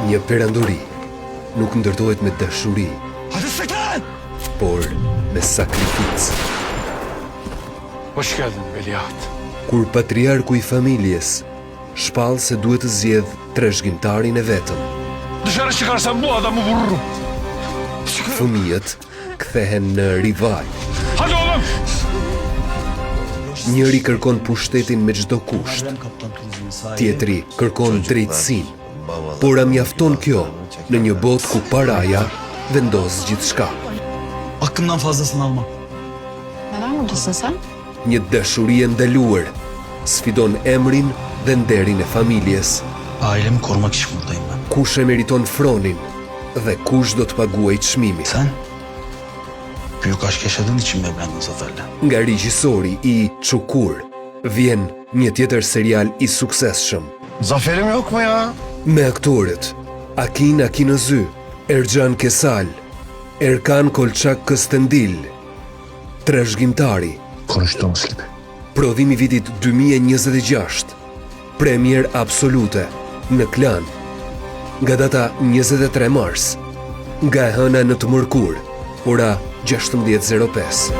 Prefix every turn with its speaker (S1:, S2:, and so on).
S1: Një perandori nuk ndërtohet me dashuri, por me sakrificë.
S2: Hoş geldin Veliaht.
S1: Kur patriarku i familjes shpall se duhet të zgjedh trashëgimtarin e vetëm,
S2: Dışarı çıkarsam bu adamı vururum.
S1: fëmijët kthehen në rival.
S2: Hadi oğlum.
S1: Njëri kërkon pushtetin me çdo kusht, tjetri kërkon drejtësinë. Por a mjafton kjo në një botë ku paraja vendos gjithçka?
S3: Hakkından fazlasını almam.
S4: Neden buradasın sen?
S1: Një dashuri e ndaluar sfidon emrin dhe nderin e familjes.
S3: Ailemi korumak için buradayım ben.
S1: Kush e meriton fronin dhe kush do të paguajë çmimin.
S3: Sen büyük aşk yaşadığın için mi evlendin Zafer'le?
S1: Nga regjisori i Çukur vjen një tjetër serial i suksesshëm
S5: Zaferim yok mu ya?
S1: me aktorët Akin Akinözü, Ercan Kesal, Erkan Kolçak Këstendil, Trashëgimtari.
S5: Konuştuğumuz gibi.
S1: Prodhimi vitit 2026, premier absolute në Klan, nga data 23 mars, nga e hëna në të mërkur, ora 16:05.